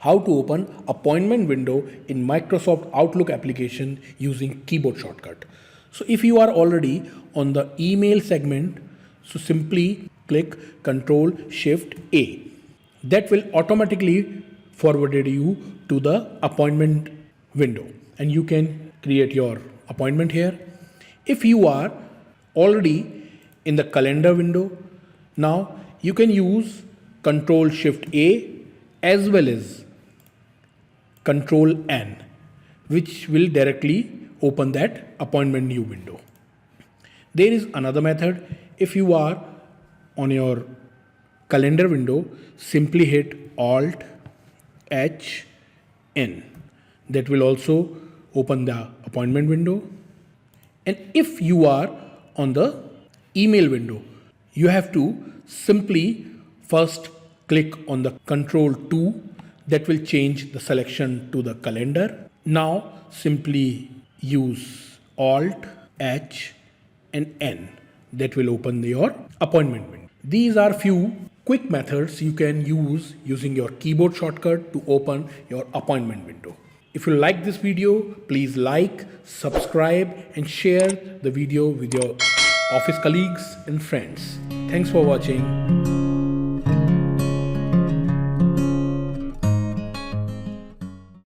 how to open appointment window in Microsoft Outlook application using keyboard shortcut. So if you are already on the email segment, so simply click Ctrl Shift A. That will automatically forwarded you to the appointment window and you can create your appointment here. If you are already in the calendar window, now you can use Ctrl Shift A as well as Ctrl N, which will directly open that appointment new window. There is another method. If you are on your calendar window, simply hit Alt H N. That will also open the appointment window. And if you are on the email window, you have to simply first click on the Control 2. That will change the selection to the calendar. Now simply use Alt H and N. That will open your appointment window. These are few quick methods you can use using your keyboard shortcut to open your appointment window. If you like this video, please like, subscribe and share the video with your office colleagues and friends. Thanks for watching.